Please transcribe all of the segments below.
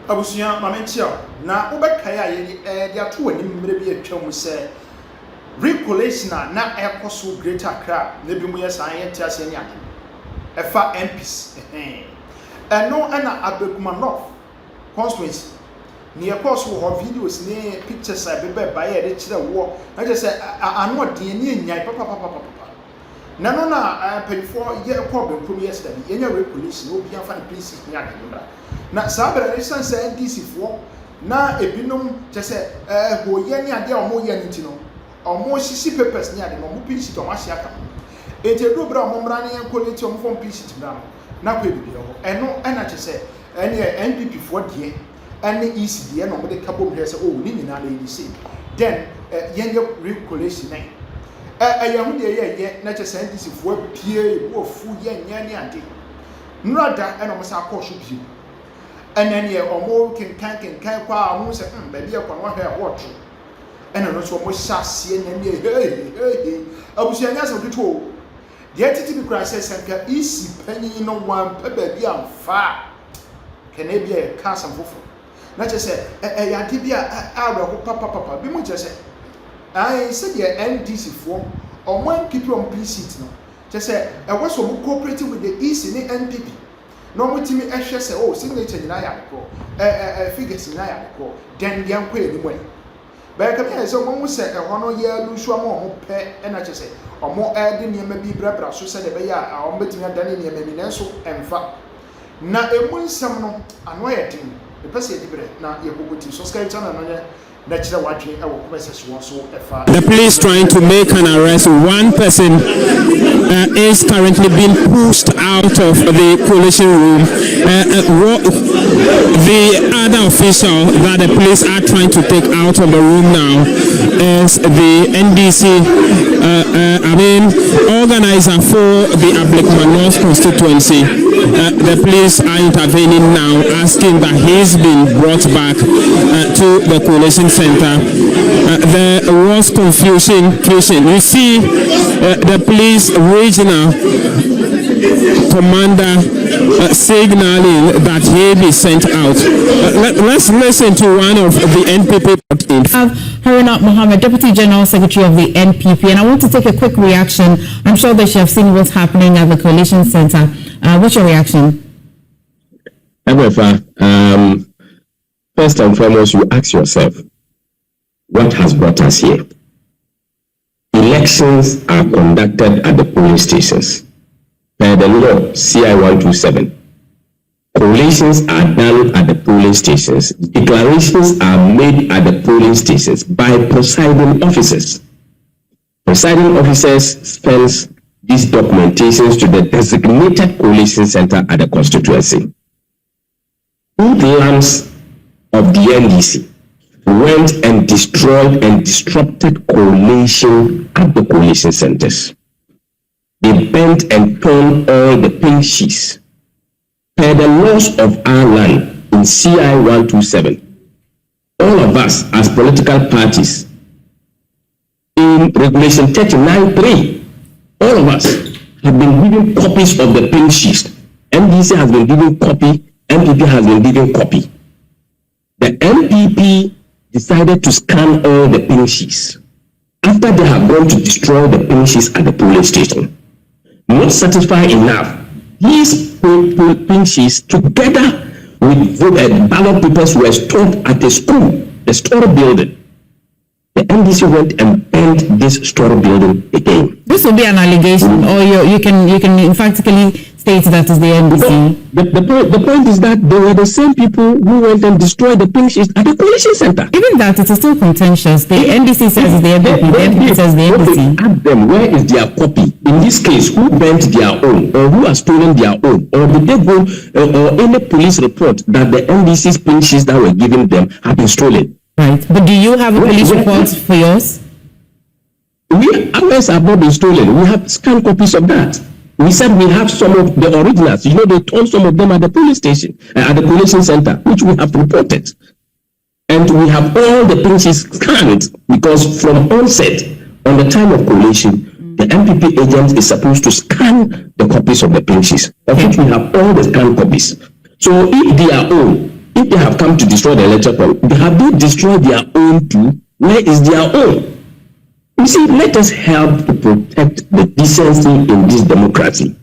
Abusia mamentia na obekaya ye de ato wani mmere bi atwam se recollation na ekoso Greater Accra na bi mu yesan ye tiase ni ade efa MPs eno na Ablekuma North constituency ni ekoso ho videos ni pictures abebe ba ye de kire wo na je se anu de ni enyan papa na no na penfo ye ekọ benkum yesterday yenya recollation obi afa the places ni ade na sabra ne sense NDC fo na ebinom chese ho ye ni ade omo ye nti no omo sisi papers ni ade no omo PC to mahia ka enti do bra omo mra ne collate omo form PC bra na kwa bibi ho eno na chese ene NPP fo de ene EC de na omo de kabom he se oh ni nyina na NDC then yenye recollation na yahu de ye na chese NDC fo pie wo fu ye nya ni ade nrada ene omo sa akọ bi and then ye omo can kwa amu se baby e kwa no hwe hot and no so mo shasie na me hey abusia nya so dito de titi bi kra se sanka isi panyin no wan pa baby amfa kene bi e ka sam fofo na che se ya de bi a ho papa bi mo che se ai se de NDC fo omo NPP on PC no che se e was so cooperating with the EC ni NPP no mutimi ehwe se oh signature nyina ya ko figures nyina ya ko den dia nkwa eni mwe ba ka be se mo se ho no ya lusu ama mo pe na che se omo de niam bi brabra so se de be ya o betimi adane niam bi nenso emfa na emu nsam no ano ya din be pese di bre na ye kokoti so sky channel no the police trying to make an arrest. One person is currently being pushed out of the collation room. The other official that the police are trying to take out of the room now is the NDC, organizer for the Ablekuma North constituency. The police are intervening now, asking that he's been brought back to the collation center. There was confusion. You see the police regional commander signaling that he be sent out. Let's listen to one of the NPP. H0t Mohammed, Deputy General Secretary of the NPP, and I want to take a quick reaction. I'm sure that you have seen what's happening at the collation center. What's your reaction? First and foremost, you ask yourself, what has brought us here? Elections are conducted at the polling stations. Per the law, CI 127. Collations are done at the polling stations. Declarations are made at the polling stations by presiding officers. Presiding officers sends these documentations to the designated collation center at the constituency. Hoodlums of the NDC went and destroyed and disrupted collation at the collation centers. They bent and torn all the pink sheets. Per the laws of our land in CI 127, all of us as political parties in regulation 39.3, all of us have been given copies of the pink sheets. NDC has been given copy, NPP has been given copy. The NPP decided to scan all the pink sheets after they have gone to destroy the pink sheets at the polling station. Not satisfied enough, these pink sheets together with ballot papers were stored at the school, the store building. The NDC went and burned this store building again. This will be an allegation, or you can emphatically state that is the NDC. The point is that they were the same people who went and destroyed the pink sheets at the collation center. Even that, it is still contentious. The NDC says it's the NPP, the NPP says the NDC. Ask them, where is their copy? In this case, who burnt their own, or who has stolen their own, or did they go, or any police report that the NDC's pink sheets that were given them have been stolen? Right, but do you have a police report for yours? Ours have not been stolen. We have scanned copies of that. We said we have some of the originals. You know, they told some of them at the police station, at the collation center, which we have reported. And we have all the pinches scanned because from onset, on the time of collation, the MPP agent is supposed to scan the copies of the pinches, of which we have all the scanned copies. So if they are own, if they have come to destroy the electoral, have they destroyed their own too? Where is their own? You see, let us help to protect the decency in this democracy.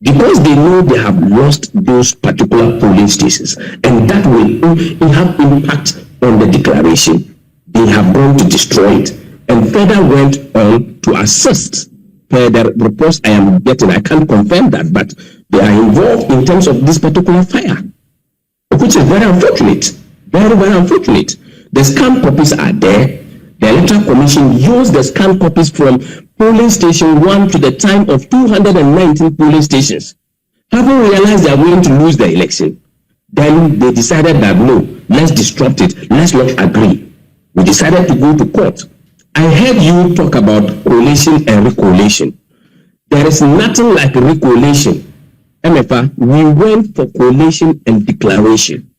Because they know they have lost those particular polling stations, and that will have impact on the declaration. They have gone to destroy it, and further went on to assist. Per the reports I am getting, I can't confirm that, but they are involved in terms of this particular fire, which is very unfortunate. Very, very unfortunate. The scanned copies are there. The Electoral Commission used the scanned copies from polling station 1 to the time of 219 polling stations. Having realized they are going to lose the election, then they decided that no, let's disrupt it. Let's not agree. We decided to go to court. I heard you talk about collation and recollation. There is nothing like recollation. MFA, we went for collation and declaration.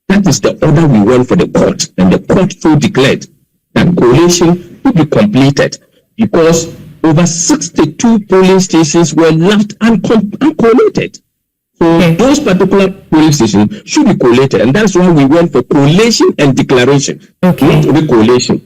That is the order we went for the court, and the court so declared that collation would be completed because over 62 polling stations were left uncollated. So those particular polling stations should be collated, and that's why we went for collation and declaration, not recollation.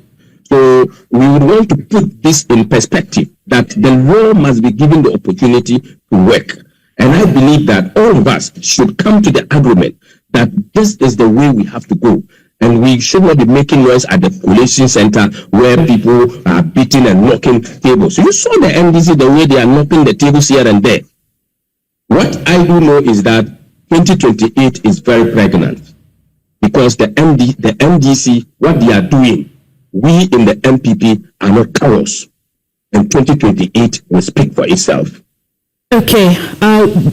So we would want to put this in perspective, that the law must be given the opportunity to work. And I believe that all of us should come to the agreement that this is the way we have to go. And we should not be making noise at the collation center where people are beating and knocking tables. So you saw the NDC, the way they are knocking the tables here and there. What I do know is that 2028 is very pregnant because the NDC, what they are doing, we in the MPP are not cowards. And 2028 will speak for itself. Okay,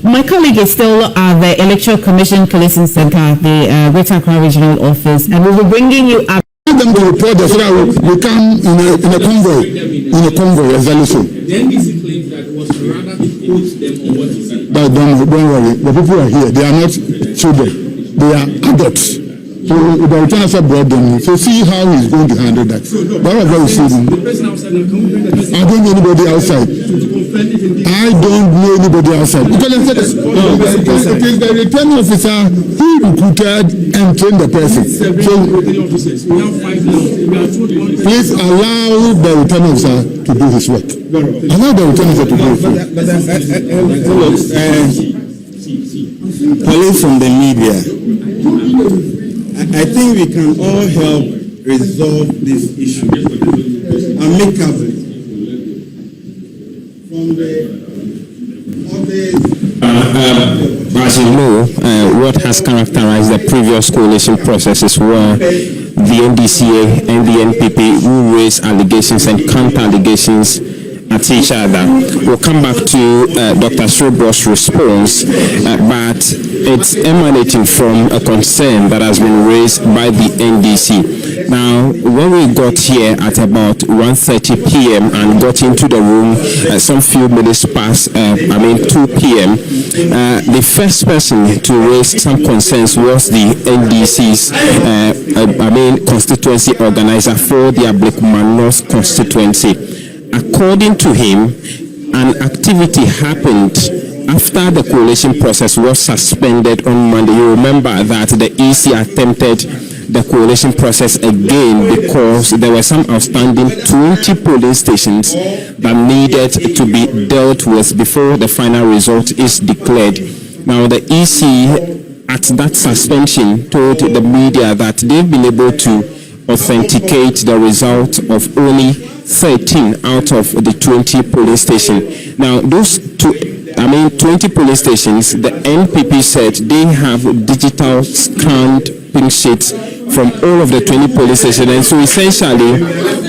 my colleague is still at the Electoral Commission Collation Center, the Greater Accra Regional Office, and we will be bringing you up. Them to report that so that we come in a convoy, exactly so. The NDC claims that it was rather to quote them on what you said. But don't worry, the people are here. They are not children. They are adults. So the return officer brought them. So see how he's going to handle that. That was very soothing. The person outside, can we bring the person? I don't know anybody outside. I don't know anybody outside. Because I said it is the returning officer who recruited and trained the person. So we have 5 now. please allow the returning officer to do his work. Allow the returning officer to do his work. Colleagues from the media, I think we can all help resolve this issue amicably. From the as you know, what has characterized the previous coalition processes were the NDCA and the NPP who raised allegations and counter-allegations at each other. We'll come back to Dr. Sho0t's response, but it's emanating from a concern that has been raised by the NDC. Now, when we got here at about 1:30 p.m. and got into the room some few minutes past, 2 p.m., the first person to raise some concerns was the NDC's, constituency organizer for the Ablekuma North constituency. According to him, an activity happened after the coalition process was suspended on Monday. You remember that the EC attempted the coalition process again because there were some outstanding 20 polling stations that needed to be dealt with before the final result is declared. Now, the EC at that suspension told the media that they've been able to authenticate the result of only 13 out of the 20 polling stations. Now, those 20 polling stations, the NPP said they have digital scanned pink sheets from all of the 20 polling stations, and so essentially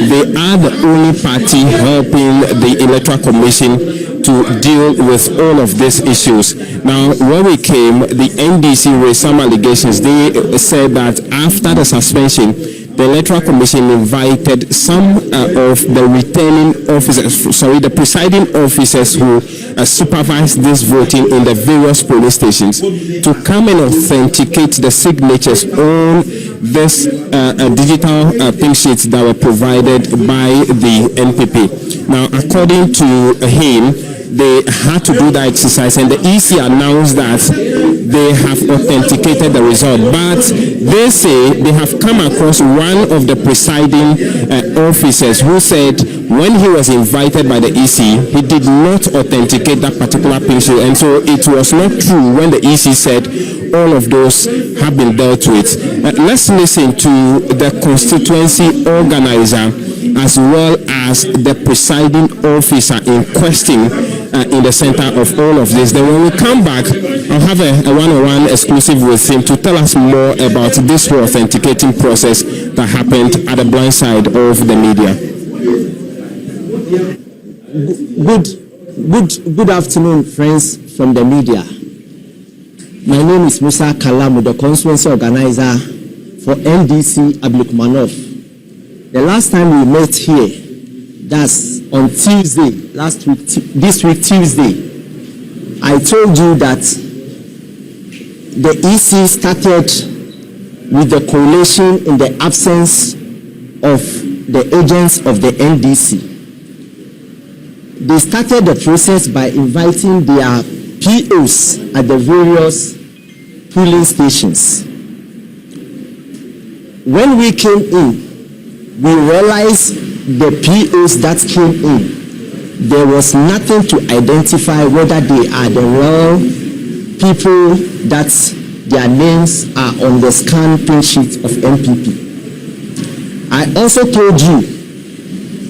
they are the only party helping the Electoral Commission to deal with all of these issues. Now, when we came, the NDC raised some allegations. They said that after the suspension, the Electoral Commission invited some of the returning officers, the presiding officers who supervised this voting in the various polling stations to come and authenticate the signatures on this digital pink sheets that were provided by the NPP. Now, according to him, they had to do that exercise, and the EC announced that they have authenticated the result. But they say they have come across one of the presiding officers who said when he was invited by the EC, he did not authenticate that particular pin sheet, and so it was not true when the EC said all of those have been dealt with. Let's listen to the constituency organizer as well as the presiding officer in question in the center of all of this. Then when we come back, I'll have a one-on-one exclusive with him to tell us more about this whole authenticating process that happened at the blind side of the media. Good afternoon, friends from the media. My name is Musa Kalamu, the constituency organizer for NDC Ablekuma. The last time we met here, that's on Tuesday, this week Tuesday, I told you that the EC started with the collation in the absence of the agents of the NDC. They started the process by inviting their POs at the various polling stations. When we came in, we realized the POs that came in, there was nothing to identify whether they are the real people that their names are on the scan pin sheet of MPP. I also told you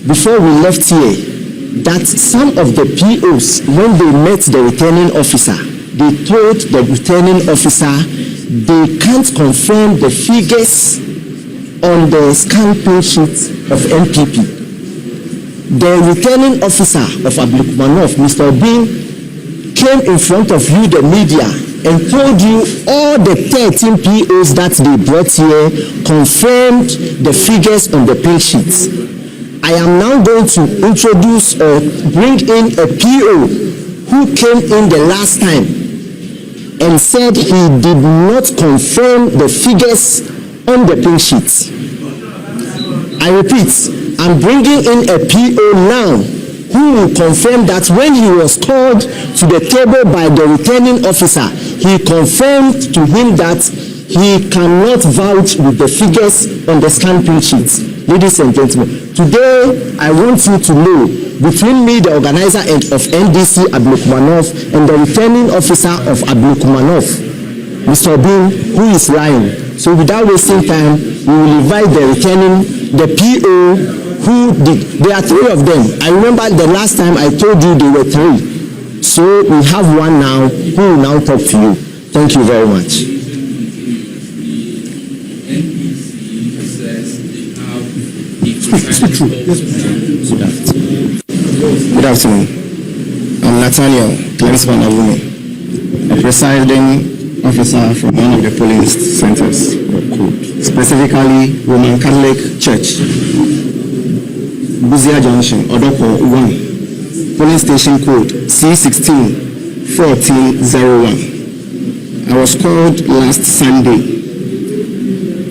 before we left here that some of the POs, when they met the returning officer, they told the returning officer they can't confirm the figures on the scan pin sheet of MPP. The returning officer of Ablekuma, Mr. Obin, came in front of you, the media, and told you all the 13 POs that they brought here confirmed the figures on the pin sheets. I am now going to introduce or bring in a PO who came in the last time and said he did not confirm the figures on the pin sheets. I repeat, I'm bringing in a PO now who will confirm that when he was called to the table by the returning officer, he confirmed to him that he cannot vouch with the figures on the scan pin sheets. Ladies and gentlemen, today I want you to know, between me, the organizer of NDC Ablekuma, and the returning officer of Ablekuma, Mr. Obin, who is lying. So without wasting time, we will invite the PO who did. There are 3 of them. I remember the last time I told you there were 3. So we have one now who will now talk to you. Thank you very much. Good afternoon. I'm Nathaniel Clarisman Avume, a presiding officer from one of the polling centers, specifically Roman Catholic Church, Buzia Junction, Odoko 1, polling station code C16-1401. I was called last Sunday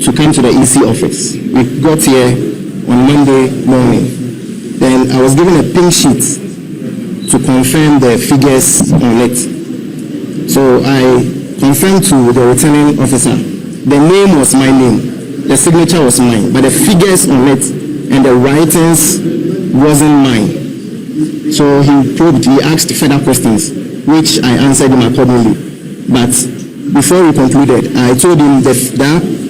to come to the EC office. We got here on Monday morning. Then I was given a pin sheet to confirm the figures on it. So I confirmed to the returning officer. The name was my name, the signature was mine, but the figures on it and the writings wasn't mine. So he asked further questions, which I answered him accordingly. But before we concluded, I told him that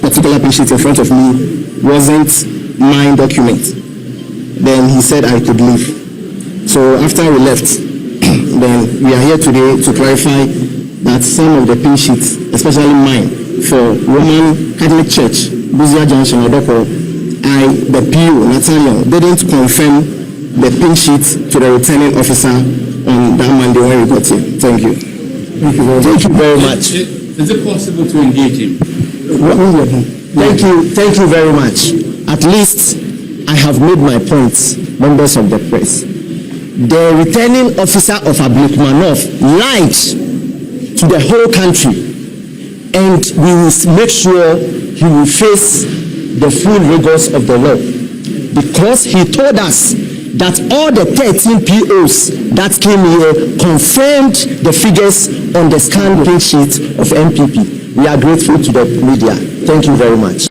particular pin sheet in front of me wasn't my document. Then he said I could leave. So after we left, then we are here today to clarify that some of the pin sheets, especially mine, for Roman Catholic Church, Buzia Junction, Odoko, the PO, Nathaniel, didn't confirm the pin sheet to the returning officer on that Monday when we got here. Thank you. Thank you very much. Is it possible to engage him? Thank you very much. At least I have made my points, members of the press. The returning officer of Ablekuma lied to the whole country, and we will make sure he will face the full rigors of the law, because he told us that all the 13 POs that came here confirmed the figures on the scanned page sheet of MPP. We are grateful to the media. Thank you very much.